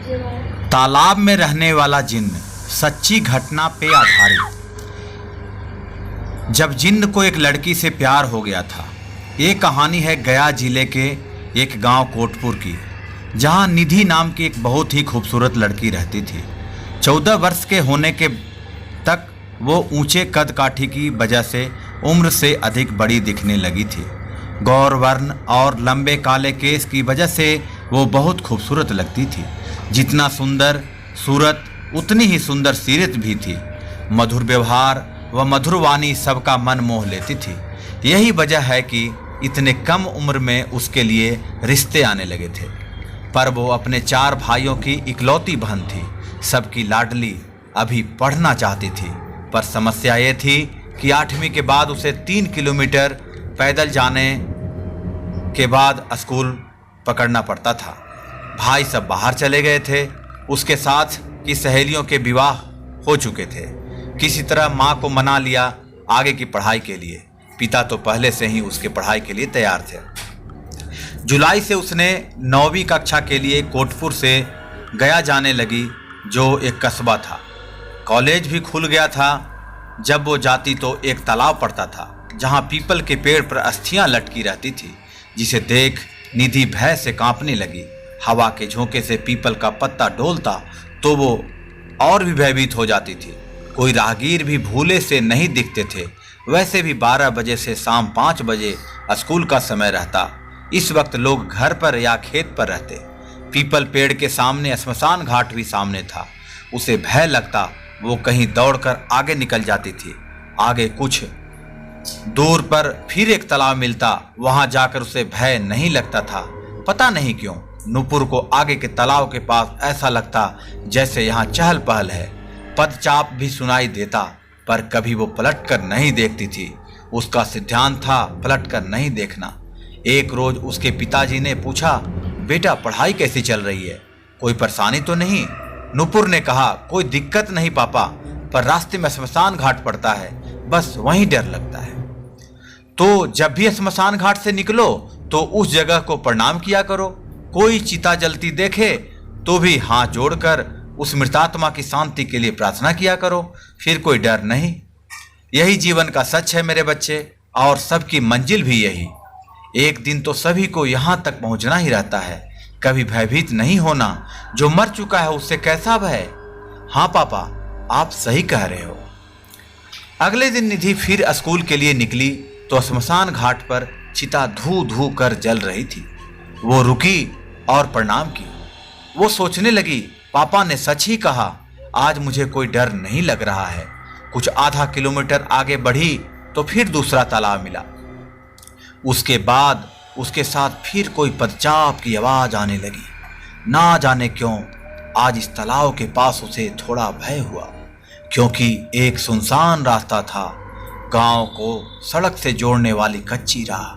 तालाब में रहने वाला जिन्न, सच्ची घटना पे आधारित। जब जिन्न को एक लड़की से प्यार हो गया था। ये कहानी है गया जिले के एक गांव कोटपुर की, जहां निधि नाम की एक बहुत ही खूबसूरत लड़की रहती थी। 14 वर्ष के होने के तक वो ऊंचे कद काठी की वजह से उम्र से अधिक बड़ी दिखने लगी थी। गौर वर्ण और लंबे काले केस की वजह से वो बहुत खूबसूरत लगती थी। जितना सुंदर सूरत उतनी ही सुंदर सीरत भी थी। मधुर व्यवहार व मधुर वाणी सबका मन मोह लेती थी। यही वजह है कि इतने कम उम्र में उसके लिए रिश्ते आने लगे थे। पर वो अपने 4 भाइयों की इकलौती बहन थी। सबकी लाडली अभी पढ़ना चाहती थी, पर समस्या ये थी कि 8वीं के बाद उसे 3 किलोमीटर पैदल जाने के बाद स्कूल पकड़ना पड़ता था। भाई सब बाहर चले गए थे। उसके साथ की सहेलियों के विवाह हो चुके थे। किसी तरह माँ को मना लिया आगे की पढ़ाई के लिए। पिता तो पहले से ही उसके पढ़ाई के लिए तैयार थे। जुलाई से उसने 9वीं कक्षा के लिए कोटपुर से गया जाने लगी, जो एक कस्बा था। कॉलेज भी खुल गया था। जब वो जाती तो एक तालाब पड़ता था, जहाँ पीपल के पेड़ पर अस्थियां लटकी रहती थी, जिसे देख निधि भय से कांपने लगी। हवा के झोंके से पीपल का पत्ता डोलता तो वो और भी भयभीत हो जाती थी। कोई राहगीर भी भूले से नहीं दिखते थे। वैसे भी 12 बजे से शाम 5 बजे स्कूल का समय रहता। इस वक्त लोग घर पर या खेत पर रहते। पीपल पेड़ के सामने श्मशान घाट भी सामने था। उसे भय लगता। वो कहीं दौड़कर आगे निकल जाती थी। आगे कुछ दूर पर फिर एक तालाब मिलता। वहां जाकर उसे भय नहीं लगता था। पता नहीं क्यों नूपुर को आगे के तालाब के पास ऐसा लगता जैसे यहाँ चहल पहल है। पदचाप भी सुनाई देता, पर कभी वो पलटकर नहीं देखती थी। उसका सिद्धांत था पलटकर नहीं देखना। एक रोज उसके पिताजी ने पूछा, बेटा पढ़ाई कैसी चल रही है, कोई परेशानी तो नहीं? नूपुर ने कहा, कोई दिक्कत नहीं पापा, पर रास्ते में श्मशान घाट पड़ता है, बस वहीं डर लगता है। तो जब भी श्मशान घाट से निकलो तो उस जगह को प्रणाम किया करो। कोई चिता जलती देखे तो भी हाथ जोड़कर उस मृतात्मा की शांति के लिए प्रार्थना किया करो, फिर कोई डर नहीं। यही जीवन का सच है मेरे बच्चे, और सबकी मंजिल भी यही। एक दिन तो सभी को यहाँ तक पहुँचना ही रहता है। कभी भयभीत नहीं होना। जो मर चुका है उससे कैसा भय? हाँ पापा, आप सही कह रहे हो। अगले दिन निधि फिर स्कूल के लिए निकली तो श्मशान घाट पर चिता धू धू कर जल रही थी। वो रुकी और प्रणाम की। वो सोचने लगी, पापा ने सच ही कहा, आज मुझे कोई डर नहीं लग रहा है। कुछ आधा किलोमीटर आगे बढ़ी तो फिर दूसरा तालाब मिला। उसके बाद उसके साथ फिर कोई पदचाप की आवाज आने लगी। ना जाने क्यों आज इस तालाब के पास उसे थोड़ा भय हुआ, क्योंकि एक सुनसान रास्ता था। गांव को सड़क से जोड़ने वाली कच्ची राह,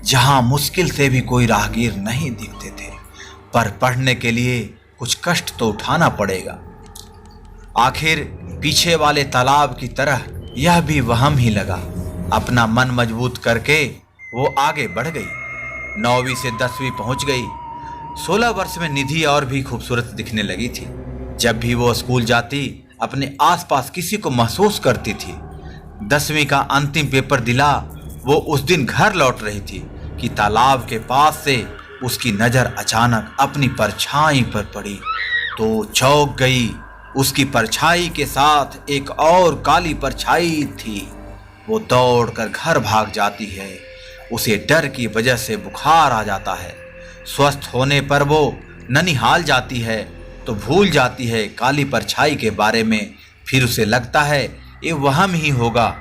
जहां मुश्किल से भी कोई राहगीर नहीं दिखते थे। पर पढ़ने के लिए कुछ कष्ट तो उठाना पड़ेगा। आखिर पीछे वाले तालाब की तरह यह भी वहम ही लगा। अपना मन मजबूत करके वो आगे बढ़ गई। 9वीं से 10वीं पहुंच गई। 16 वर्ष में निधि और भी खूबसूरत दिखने लगी थी। जब भी वो स्कूल जाती अपने आसपास किसी को महसूस करती थी। 10वीं का अंतिम पेपर दिला वो उस दिन घर लौट रही थी कि तालाब के पास से उसकी नजर अचानक अपनी परछाई पर पड़ी तो चौंक गई। उसकी परछाई के साथ एक और काली परछाई थी। वो दौड़कर घर भाग जाती है। उसे डर की वजह से बुखार आ जाता है। स्वस्थ होने पर वो ननिहाल जाती है तो भूल जाती है काली परछाई के बारे में। फिर उसे लगता है ये वहम ही होगा।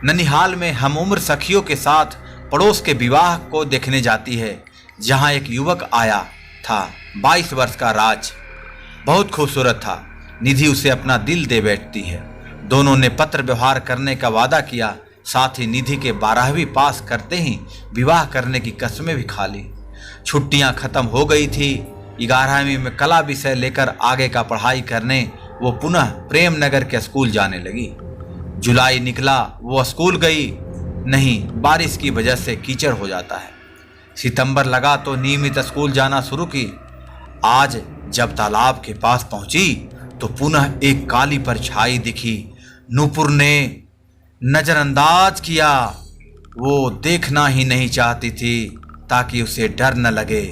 ननिहाल में हम उम्र सखियों के साथ पड़ोस के विवाह को देखने जाती है, जहां एक युवक आया था। 22 वर्ष का राज, बहुत खूबसूरत था। निधि उसे अपना दिल दे बैठती है। दोनों ने पत्र व्यवहार करने का वादा किया। साथ ही निधि के 12वीं पास करते ही विवाह करने की कसमें भी खा ली। छुट्टियां खत्म हो गई थी। 11वीं में कला विषय लेकर आगे का पढ़ाई करने वो पुनः प्रेम नगर के स्कूल जाने लगी। जुलाई निकला, वो स्कूल गई नहीं, बारिश की वजह से कीचड़ हो जाता है। सितंबर लगा तो नियमित स्कूल जाना शुरू की। आज जब तालाब के पास पहुंची तो पुनः एक काली परछाई दिखी। नूपुर ने नजरअंदाज किया। वो देखना ही नहीं चाहती थी ताकि उसे डर न लगे।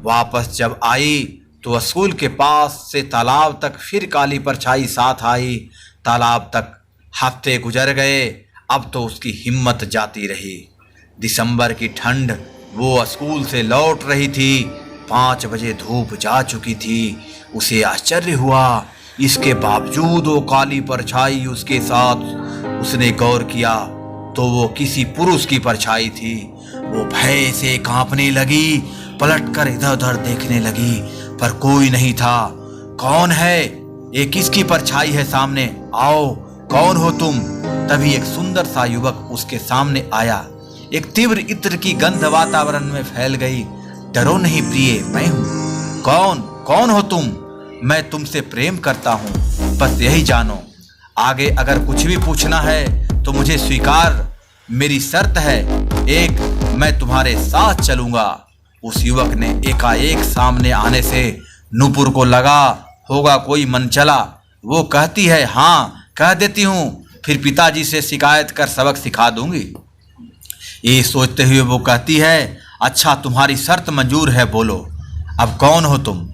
वापस जब आई तो स्कूल के पास से तालाब तक फिर काली परछाई साथ आई। तालाब तक हफ्ते गुजर गए। अब तो उसकी हिम्मत जाती रही। दिसंबर की ठंड, वो स्कूल से लौट रही थी। 5 बजे धूप जा चुकी थी। उसे आश्चर्य हुआ, इसके बावजूद वो काली परछाई उसके साथ। उसने गौर किया तो वो किसी पुरुष की परछाई थी। वो भय से कांपने लगी, पलटकर इधर उधर देखने लगी, पर कोई नहीं था। कौन है? ये किसकी परछाई है सामने? आओ, कौन हो तुम? तभी एक सुंदर सा युवक उसके सामने आया। एक तीव्र इत्र की गंध वातावरण में फैल गई। डरो नहीं प्रिय, मैं हूं। कौन हो तुम? मैं तुमसे प्रेम करता हूं, बस यही जानो। आगे अगर कुछ भी पूछना है तो मुझे स्वीकार। मेरी शर्त है एक, मैं तुम्हारे साथ चलूंगा। उस युवक ने एकाएक सामने आने से नूपुर को लगा होगा कोई मनचला। वो कहती है, हाँ कह देती हूँ, फिर पिताजी से शिकायत कर सबक सिखा दूंगी। ये सोचते हुए वो कहती है, अच्छा तुम्हारी शर्त मंजूर है, बोलो अब कौन हो तुम?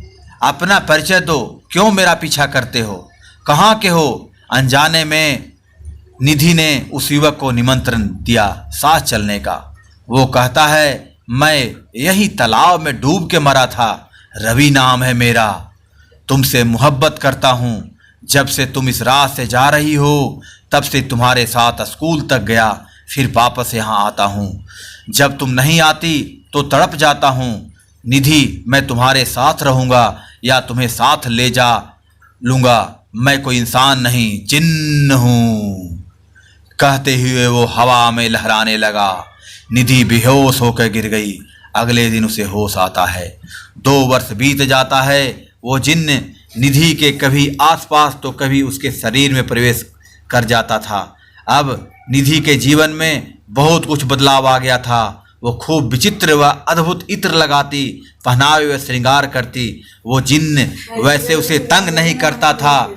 अपना परिचय दो, क्यों मेरा पीछा करते हो? कहाँ के हो? अनजाने में निधि ने उस युवक को निमंत्रण दिया साथ चलने का। वो कहता है, मैं यही तालाब में डूब के मरा था। रवि नाम है मेरा। तुमसे मोहब्बत करता हूँ। जब से तुम इस राह से जा रही हो तब से तुम्हारे साथ स्कूल तक गया, फिर वापस यहाँ आता हूँ। जब तुम नहीं आती तो तड़प जाता हूँ। निधि, मैं तुम्हारे साथ रहूँगा या तुम्हें साथ ले जा लूँगा। मैं कोई इंसान नहीं, जिन्न हूँ। कहते हुए वो हवा में लहराने लगा। निधि बेहोश होकर गिर गई। अगले दिन उसे होश आता है। 2 वर्ष बीत जाता है। वो जिन्न निधि के कभी आसपास तो कभी उसके शरीर में प्रवेश कर जाता था। अब निधि के जीवन में बहुत कुछ बदलाव आ गया था। वो खूब विचित्र व अद्भुत इत्र लगाती, पहनावे व श्रृंगार करती। वो जिन्न वैसे उसे तंग नहीं करता था।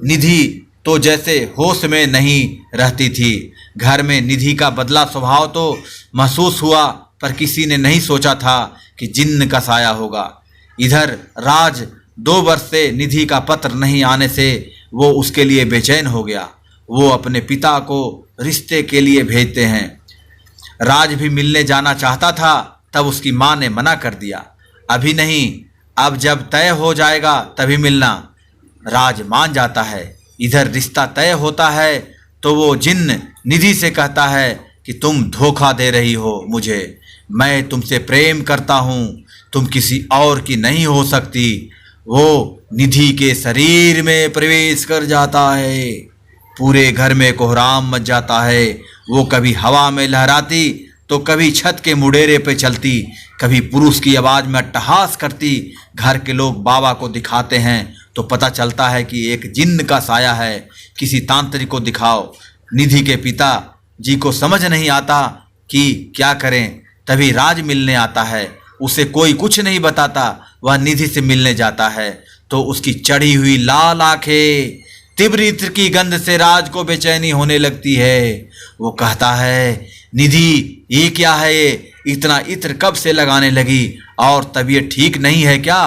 निधि तो जैसे होश में नहीं रहती थी। घर में निधि का बदला स्वभाव तो महसूस हुआ, पर किसी ने नहीं सोचा था कि जिन्न का साया होगा। इधर राज 2 वर्ष से निधि का पत्र नहीं आने से वो उसके लिए बेचैन हो गया। वो अपने पिता को रिश्ते के लिए भेजते हैं। राज भी मिलने जाना चाहता था, तब उसकी माँ ने मना कर दिया। अभी नहीं, अब जब तय हो जाएगा तभी मिलना। राज मान जाता है। इधर रिश्ता तय होता है तो वो जिन्न निधि से कहता है कि तुम धोखा दे रही हो मुझे। मैं तुमसे प्रेम करता हूँ, तुम किसी और की नहीं हो सकती। वो निधि के शरीर में प्रवेश कर जाता है। पूरे घर में कोहराम मच जाता है। वो कभी हवा में लहराती तो कभी छत के मुडेरे पे चलती, कभी पुरुष की आवाज़ में अट्टहास करती। घर के लोग बाबा को दिखाते हैं तो पता चलता है कि एक जिन्न का साया है। किसी तांत्रिक को दिखाओ। निधि के पिता जी को समझ नहीं आता कि क्या करें। तभी राज मिलने आता है। उसे कोई कुछ नहीं बताता। वह निधि से मिलने जाता है तो उसकी चढ़ी हुई लाल आंखें तीव्र इत्र की गंध से राज को बेचैनी होने लगती है। वो कहता है, निधि ये क्या है? ये इतना इत्र कब से लगाने लगी? और तबीयत ठीक नहीं है क्या?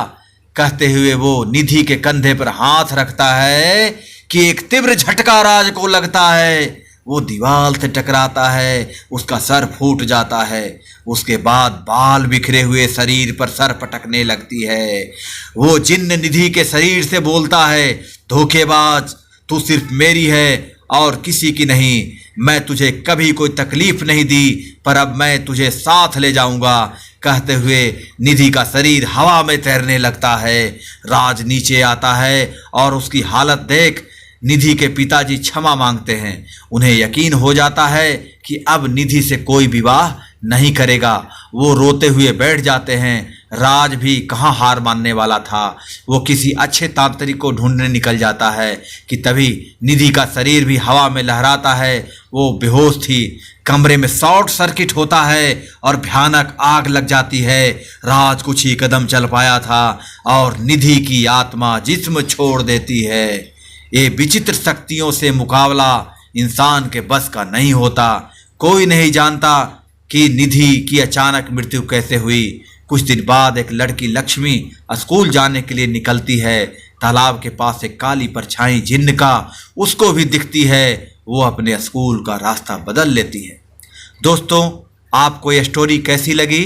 कहते हुए वो निधि के कंधे पर हाथ रखता है कि एक तीव्र झटका राज को लगता है। वो दीवार से टकराता है, उसका सर फूट जाता है। उसके बाद बाल बिखरे हुए शरीर पर सर पटकने लगती है। वो जिन्न निधि के शरीर से बोलता है, धोखेबाज, तू सिर्फ मेरी है और किसी की नहीं। मैं तुझे कभी कोई तकलीफ नहीं दी, पर अब मैं तुझे साथ ले जाऊंगा। कहते हुए निधि का शरीर हवा में तैरने लगता है। राज नीचे आता है और उसकी हालत देख निधि के पिताजी क्षमा मांगते हैं। उन्हें यकीन हो जाता है कि अब निधि से कोई विवाह नहीं करेगा। वो रोते हुए बैठ जाते हैं। राज भी कहाँ हार मानने वाला था। वो किसी अच्छे तांत्रिक को ढूंढने निकल जाता है कि तभी निधि का शरीर भी हवा में लहराता है। वो बेहोश थी। कमरे में शॉर्ट सर्किट होता है और भयानक आग लग जाती है। राज कुछ ही कदम चल पाया था और निधि की आत्मा जिस्म छोड़ देती है। ये विचित्र शक्तियों से मुकाबला इंसान के बस का नहीं होता। कोई नहीं जानता कि निधि की अचानक मृत्यु कैसे हुई। कुछ दिन बाद एक लड़की लक्ष्मी स्कूल जाने के लिए निकलती है। तालाब के पास एक काली परछाई जिन्न उसको भी दिखती है। वो अपने स्कूल का रास्ता बदल लेती है। दोस्तों, आपको ये स्टोरी कैसी लगी?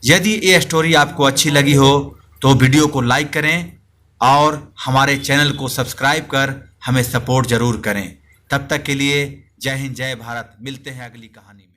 यदि ये स्टोरी आपको अच्छी लगी हो तो वीडियो को लाइक करें और हमारे चैनल को सब्सक्राइब कर हमें सपोर्ट ज़रूर करें। तब तक के लिए जय हिंद, जय भारत। मिलते हैं अगली कहानी में।